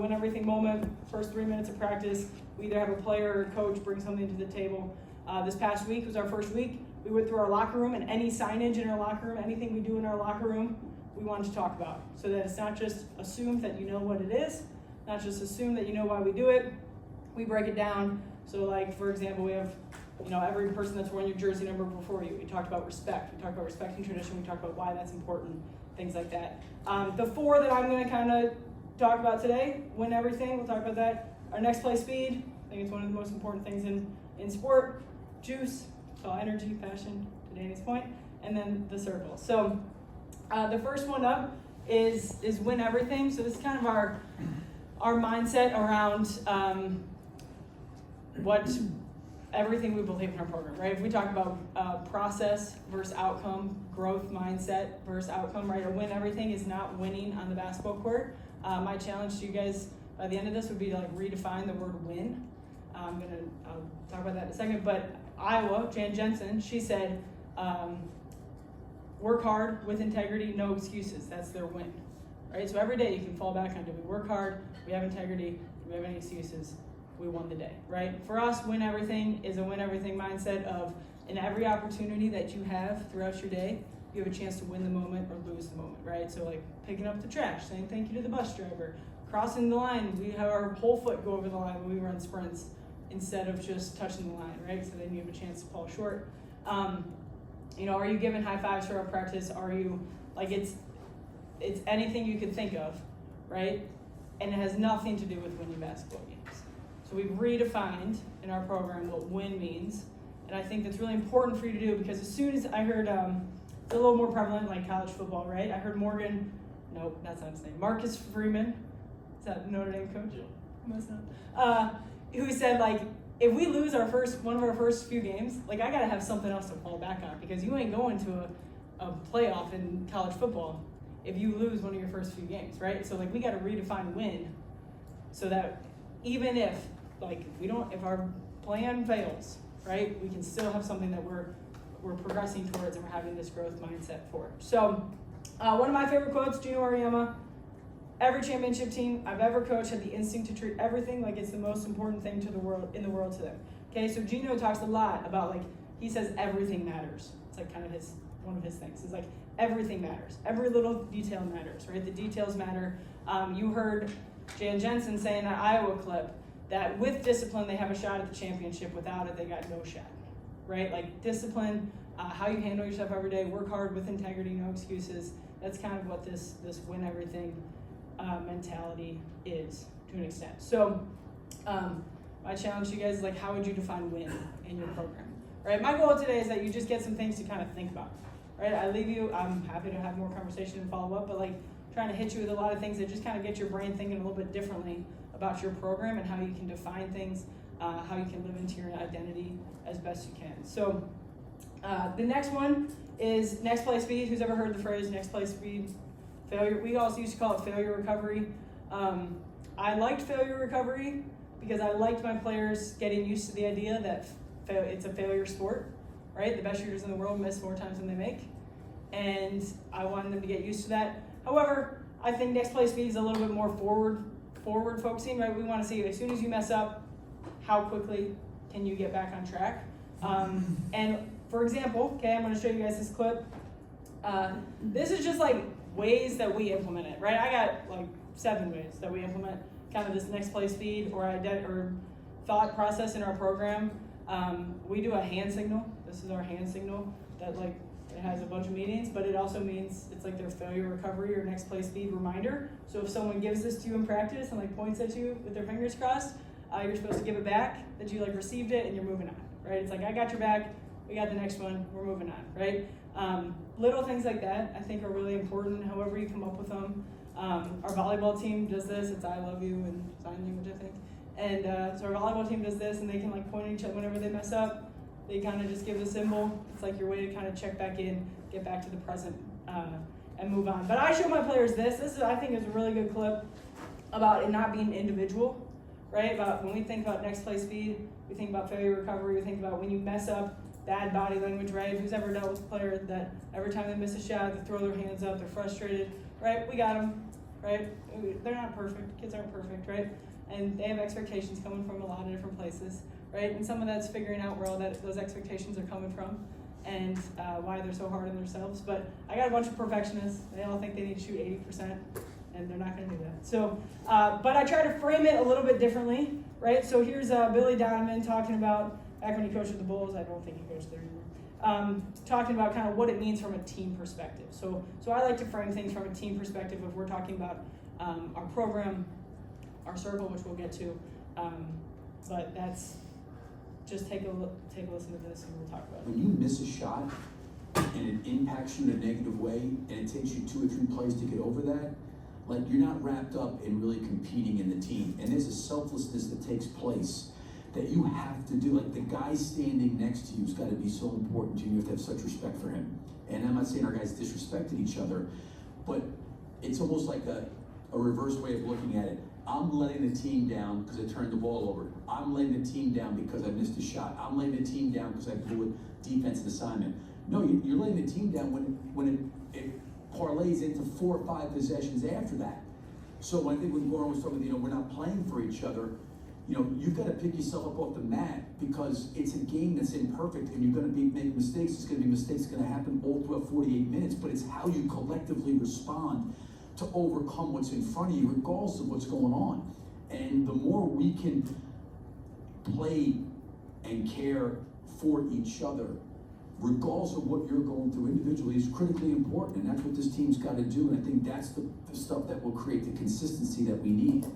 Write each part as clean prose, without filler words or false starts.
win everything moment, first 3 minutes of practice, we either have a player or a coach bring something to the table. This past week was our first week. We went through our locker room, and any signage in our locker room, anything we do in our locker room, we wanted to talk about. So that it's not just assumed that you know what it is, not just assume that you know why we do it. We break it down. So like, for example, we have, every person that's worn your jersey number before you. We talked about respect. We talked about respecting tradition. We talked about why that's important, things like that. The 4 that I'm going to kind of talk about today, win everything. We'll talk about that. Our next play, speed. I think it's one of the most important things in sport. Juice, so energy, passion, to Danny's point, and then the circle. So the first one up is win everything. So this is kind of our mindset around what everything we believe in our program, right? If we talk about process versus outcome, growth mindset versus outcome, right? A win everything is not winning on the basketball court. My challenge to you guys by the end of this would be to redefine the word win. I'll talk about that in a second, but Iowa, Jan Jensen, she said, work hard with integrity, no excuses. That's their win, right? So every day you can fall back on, do we work hard, do we have integrity, do we have any excuses? We won the day, right? For us, win everything is a win everything mindset of in every opportunity that you have throughout your day, you have a chance to win the moment or lose the moment, right? So like picking up the trash, saying thank you to the bus driver, crossing the line, we have our whole foot go over the line when we run sprints instead of just touching the line, right? So then you have a chance to fall short. Are you giving high fives throughout practice? Are you, it's anything you can think of, right? And it has nothing to do with winning basketball games. So we've redefined in our program what win means. And I think that's really important for you to do because as soon as I heard, it's a little more prevalent like college football, right? I heard nope, that's not his name, Marcus Freeman, is that Notre Dame coach? Must not. Who said if we lose one of our first few games, I gotta have something else to fall back on because you ain't going to a playoff in college football if you lose one of your first few games, right? So we gotta redefine win so that even if if our plan fails, right, we can still have something that we're progressing towards and we're having this growth mindset for. So one of my favorite quotes, Gino Auriemma, every championship team I've ever coached had the instinct to treat everything like it's the most important thing in the world to them. Okay, so Gino talks a lot about he says everything matters. It's kind of one of his things. It's everything matters. Every little detail matters, right? The details matter. You heard Jan Jensen say in that Iowa clip that with discipline they have a shot at the championship. Without it, they got no shot, right? Discipline, how you handle yourself every day, work hard with integrity, no excuses. That's kind of what this win everything mentality is to an extent. So my challenge to you guys is how would you define win in your program, right? My goal today is that you just get some things to kind of think about, right? I leave you, I'm happy to have more conversation and follow up, but trying to hit you with a lot of things that just kind of get your brain thinking a little bit differently about your program and how you can define things, how you can live into your identity as best you can. So the next one is next play speed. Who's ever heard the phrase next play speed? Failure. We also used to call it failure recovery. I liked failure recovery because I liked my players getting used to the idea that it's a failure sport, right? The best shooters in the world miss more times than they make. And I wanted them to get used to that. However, I think next play speed is a little bit more forward focusing, right? We want to see as soon as you mess up, how quickly can you get back on track? And for example, okay, I'm going to show you guys this clip. This is just ways that we implement it, right? I got 7 ways that we implement kind of this next play speed or thought process in our program. We do a hand signal. This is our hand signal that it has a bunch of meanings, but it also means it's their failure recovery or next play speed reminder. So if someone gives this to you in practice and points at you with their fingers crossed, you're supposed to give it back, that you received it and you're moving on, right? It's I got your back, we got the next one, we're moving on, right? Little things like that I think are really important, however you come up with them. Our volleyball team does this, it's I love you and sign language, I think. And so our volleyball team does this and they can point at each other whenever they mess up. They kind of just give the symbol. It's your way to kind of check back in, get back to the present, and move on. But I show my players this. This is, I think, is a really good clip about it not being individual, right? About when we think about next play speed, we think about failure recovery, we think about when you mess up, bad body language, right? Who's ever dealt with a player that every time they miss a shot, they throw their hands up, they're frustrated, right? We got them, right? They're not perfect. Kids aren't perfect, right? And they have expectations coming from a lot of different places, right? And some of that's figuring out where all those expectations are coming from and why they're so hard on themselves. But I got a bunch of perfectionists. They all think they need to shoot 80%, and they're not going to do that. So, but I try to frame it a little bit differently, right? So here's Billy Donovan talking about, back when he coached with the Bulls, I don't think he coached there anymore, talking about kind of what it means from a team perspective. So I like to frame things from a team perspective if we're talking about our program, our circle, which we'll get to. But that's, just take a listen to this and we'll talk about it. When you miss a shot and it impacts you in a negative way and it takes you 2 or 3 plays to get over that, like you're not wrapped up in really competing in the team. And there's a selflessness that takes place that you have to do. Like the guy standing next to you has got to be so important to you. You have to have such respect for him. And I'm not saying our guys disrespected each other, but it's almost like a reverse way of looking at it. I'm letting the team down because I turned the ball over. I'm letting the team down because I missed a shot. I'm letting the team down because I blew a defensive assignment. No, you're letting the team down when it parlays into 4 or 5 possessions after that. So I think when Goran was talking, we're not playing for each other, you've got to pick yourself up off the mat because it's a game that's imperfect and you're going to be making mistakes. It's going to be mistakes going to happen all throughout 48 minutes, but it's how you collectively respond to overcome what's in front of you, regardless of what's going on. And the more we can play and care for each other, regardless of what you're going through individually, is critically important. And that's what this team's got to do. And I think that's the stuff that will create the consistency that we need.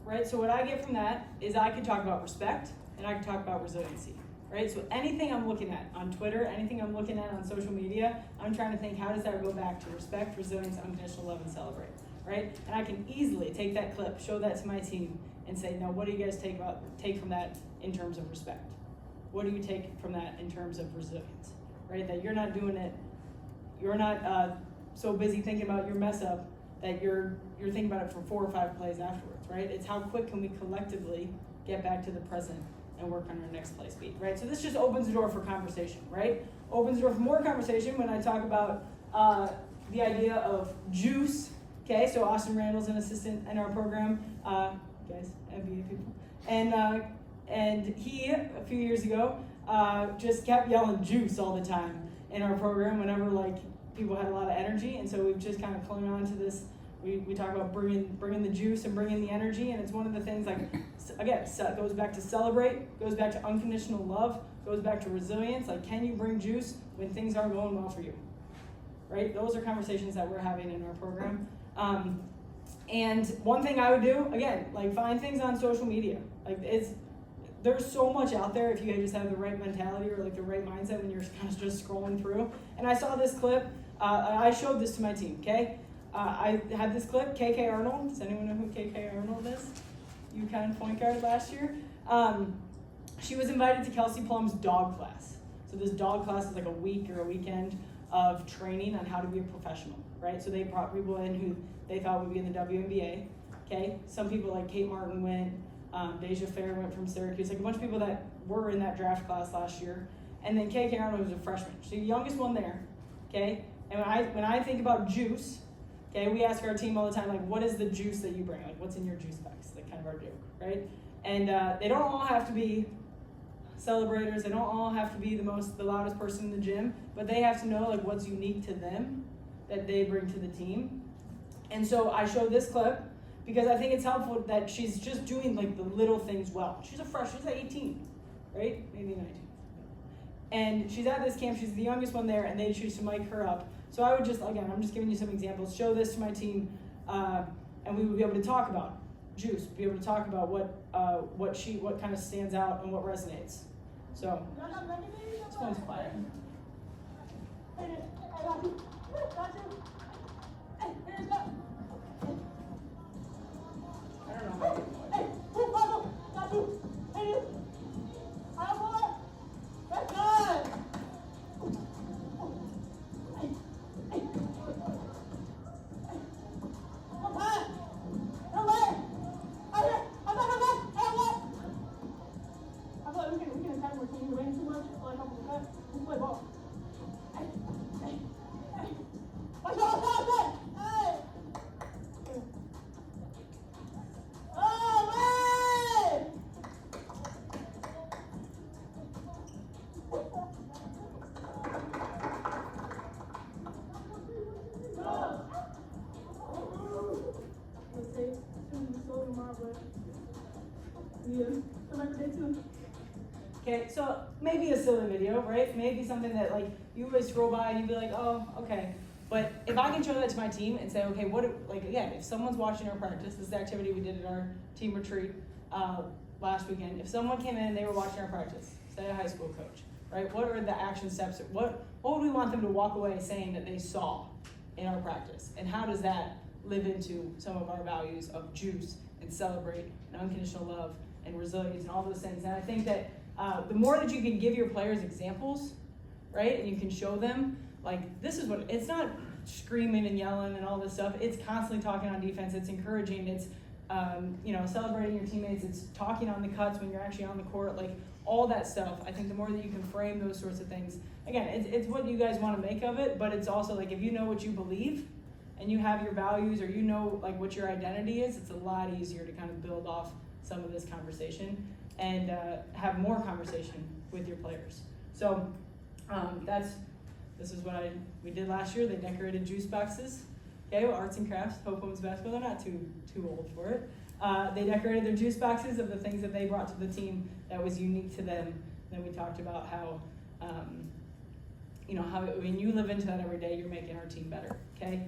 Right, so what I get from that is I could talk about respect and I could talk about resiliency. Right, so anything I'm looking at on Twitter, anything I'm looking at on social media, I'm trying to think, how does that go back to respect, resilience, unconditional love, and celebrate, right? And I can easily take that clip, show that to my team, and say, now what do you guys take from that in terms of respect? What do you take from that in terms of resilience, right? That you're not doing it, you're not so busy thinking about your mess up that you're thinking about it for 4 or 5 plays afterwards, right? It's how quick can we collectively get back to the present and work on our next play speed, right? So this just opens the door for conversation, right? Opens the door for more conversation when I talk about the idea of juice, okay? So Austin Randall's an assistant in our program, guys, MBA people. And he, a few years ago, just kept yelling juice all the time in our program whenever people had a lot of energy. And so we've just kind of clung on to this. We talk about bringing the juice and bringing the energy, and it's one of the things, again, goes back to celebrate, goes back to unconditional love, goes back to resilience. Can you bring juice when things aren't going well for you, right? Those are conversations that we're having in our program. And one thing I would do, again, find things on social media. There's so much out there if you just have the right mentality or the right mindset when you're kind of just scrolling through. And I saw this clip. I showed this to my team, okay? I had this clip, KK Arnold. Does anyone know who KK Arnold is? UConn point guard last year. She was invited to Kelsey Plum's dog class. So this dog class is a week or a weekend of training on how to be a professional, right? So they brought people in who they thought would be in the WNBA, okay? Some people like Kate Martin went, Deja Fair went from Syracuse, a bunch of people that were in that draft class last year. And then KK Arnold was a freshman. She's the youngest one there, okay? And when I think about juice, okay, we ask our team all the time, what is the juice that you bring? What's in your juice box? Kind of our joke, right? And they don't all have to be celebrators. They don't all have to be the loudest person in the gym, but they have to know what's unique to them that they bring to the team. And so I showed this clip because I think it's helpful that she's just doing the little things well. She's a freshman. She's 18, right? Maybe 19. And she's at this camp. She's the youngest one there, and they choose to mic her up. So I would just, again, I'm just giving you some examples, show this to my team, and we would be able to talk about juice, be able to talk about what kind of stands out and what resonates. So, this one's quiet. I don't know. tomorrow, but yeah, come every day too. Okay, so maybe a silly video, right? Maybe something that like you would scroll by and you'd be like, oh, okay. But if I can show that to my team and say, okay, if someone's watching our practice, this is the activity we did at our team retreat last weekend. If someone came in and they were watching our practice, say a high school coach, right? What are the action steps? What would we want them to walk away saying that they saw in our practice? And how does that live into some of our values of juice and celebrate and unconditional love and resilience and all those things? And I think that the more that you can give your players examples, right, and you can show them, like, this is what, it's not screaming and yelling and all this stuff. It's constantly talking on defense. It's encouraging. It's, celebrating your teammates. It's talking on the cuts when you're actually on the court, like all that stuff. I think the more that you can frame those sorts of things, again, it's what you guys want to make of it, but it's also like if you know what you believe and you have your values or you know like what your identity is, it's a lot easier to kind of build off some of this conversation and have more conversation with your players. So this is what we did last year. They decorated juice boxes. Okay, well, arts and crafts, Hope Women's Basketball, they're not too old for it. They decorated their juice boxes of the things that they brought to the team that was unique to them. Then we talked about how, how when you live into that every day, you're making our team better, okay?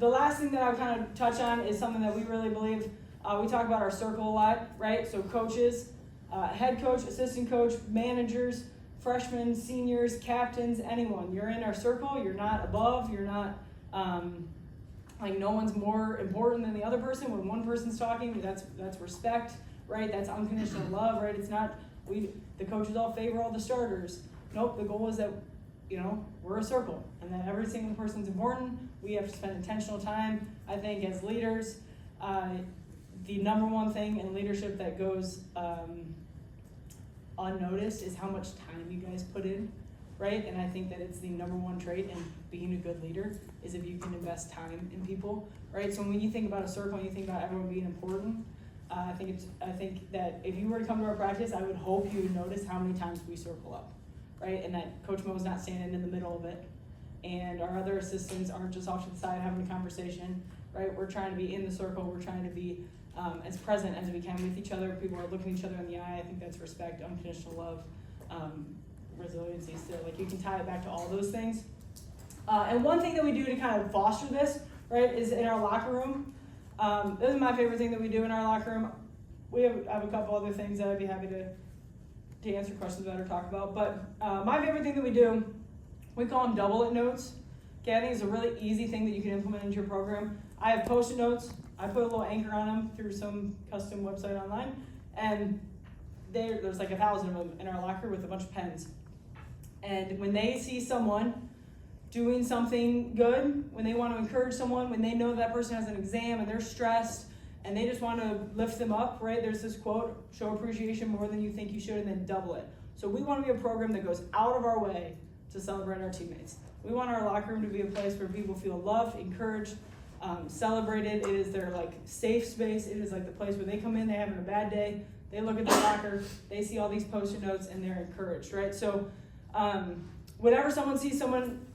The last thing that I would kind of touch on is something that we really believe. We talk about our circle a lot, right? So coaches, head coach, assistant coach, managers, freshmen, seniors, captains, anyone. You're in our circle, you're not above, you're not, like no one's more important than the other person. When one person's talking, that's respect, right? That's unconditional love, right? It's not, the coaches all favor all the starters. Nope, the goal is that, we're a circle and that every single person's important. We have to spend intentional time. I think as leaders, the number one thing in leadership that goes unnoticed is how much time you guys put in, right? And I think that it's the number one trait in being a good leader is if you can invest time in people, right? So when you think about a circle and you think about everyone being important, I think that if you were to come to our practice, I would hope you would notice how many times we circle up, right? And that Coach Mo's not standing in the middle of it, and our other assistants aren't just off to the side having a conversation, right? We're trying to be in the circle. We're trying to be as present as we can with each other. People are looking each other in the eye. I think that's respect, unconditional love, resiliency still. Like you can tie it back to all those things. And one thing that we do to kind of foster this, right, is in our locker room. This is my favorite thing that we do in our locker room. We have a couple other things that I'd be happy to answer questions about or talk about. But my favorite thing that we do, we call them double it notes. Okay, I think it's a really easy thing that you can implement into your program. I have Post-it notes. I put a little anchor on them through some custom website online. And there's like 1,000 of them in our locker with a bunch of pens. And when they see someone doing something good, when they want to encourage someone, when they know that person has an exam and they're stressed and they just want to lift them up, right? There's this quote, show appreciation more than you think you should and then double it. So we want to be a program that goes out of our way to celebrate our teammates. We want our locker room to be a place where people feel loved, encouraged, celebrated. It is their like safe space. It is like the place where they come in, they're having a bad day, they look at the locker, they see all these Post-it notes and they're encouraged, right? So whenever someone sees someone,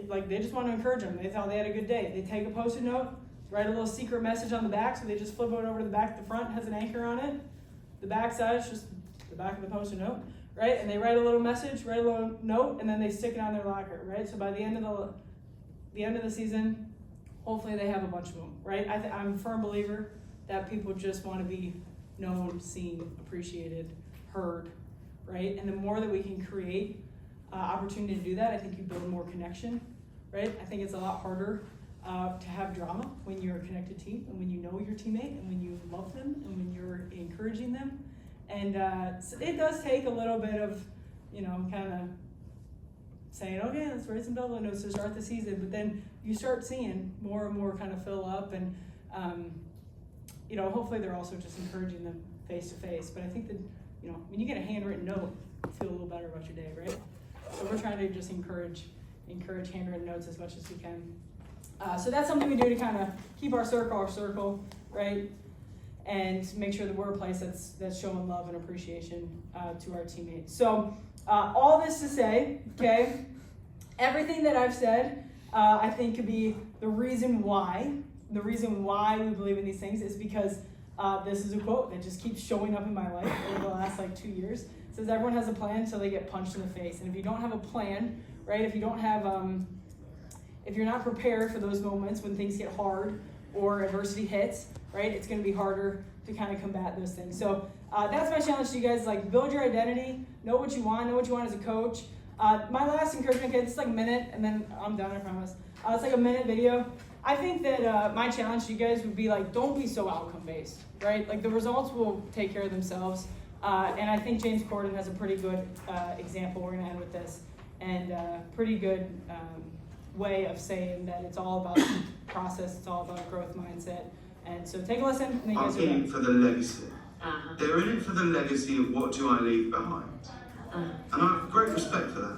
like they just want to encourage them, they thought they had a good day, they take a Post-it note, write a little secret message on the back, so they just flip it over to the back. The front has an anchor on it. The back side is just the back of the Post-it note, right? And they write a little message, write a little note, and then they stick it on their locker, right? So by the end of the season, hopefully they have a bunch of them, right? I'm a firm believer that people just want to be known, seen, appreciated, heard, right? And the more that we can create opportunity to do that, I think you build more connection, right? I think it's a lot harder to have drama when you're a connected team and when you know your teammate and when you love them and when you're encouraging them. And so it does take a little bit of, kind of saying, okay, let's write some double notes to start the season. But then you start seeing more and more kind of fill up and, hopefully they're also just encouraging them face to face. But I think that, when you get a handwritten note, you feel a little better about your day, right? So we're trying to just encourage handwritten notes as much as we can. So that's something we do to kind of keep our circle, right? And make sure that we're a place that's showing love and appreciation to our teammates. So all this to say, okay, everything that I've said, I think could be the reason why we believe in these things is because This is a quote that just keeps showing up in my life over the last like 2 years. It says everyone has a plan until they get punched in the face. And if you don't have a plan, right, if you don't have, if you're not prepared for those moments when things get hard or adversity hits, right, it's going to be harder to kind of combat those things. So that's my challenge to you guys, like build your identity, know what you want as a coach. My last encouragement, okay, it's like a minute and then I'm done, I promise. It's like a minute video. I think that my challenge to you guys would be like, don't be so outcome based, right? Like the results will take care of themselves. And I think James Corden has a pretty good example. We're gonna end with this, and pretty good way of saying that it's all about process, it's all about growth mindset. And so take a listen, and then you guys I'm are in done. it for the legacy. They're in it for the legacy of what do I leave behind. And I have great respect for that.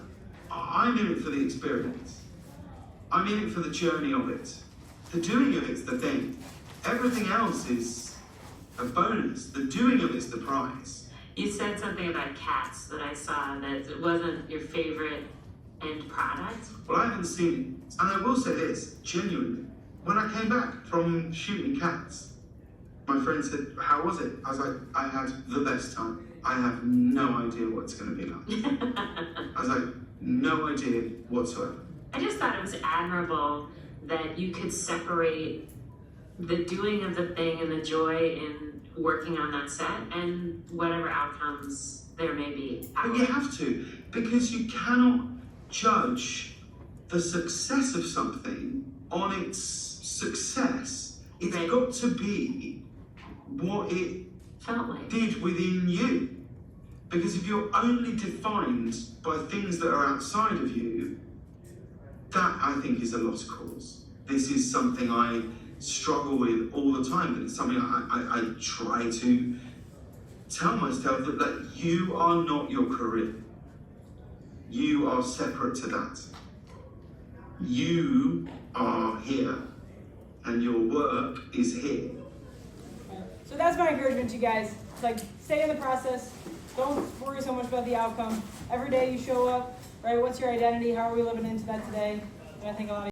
I'm in it for the experience. I'm in it for the journey of it. The doing of it's the thing. Everything else is a bonus. The doing of it's the prize. You said something about cats that I saw that it wasn't your favorite end product. Well, I haven't seen it. And I will say this, genuinely. When I came back from shooting cats, my friend said, how was it? I was like, I had the best time. I have no idea what it's going to be like. I was like, no idea whatsoever. I just thought it was admirable that you could separate the doing of the thing and the joy in working on that set and whatever outcomes there may be. But you have to, because you cannot judge the success of something on its success. It's Right. got to be what it Felt like. did within you. Because if you're only defined by things that are outside of you, that I think is a lost cause. This is something I struggle with all the time, but it's something I try to tell myself that like, you are not your career. You are separate to that. You are here, and your work is here. So that's my encouragement to you guys. It's like, stay in the process. Don't worry so much about the outcome. Every day you show up, right? What's your identity? How are we living into that today? And I think a lot of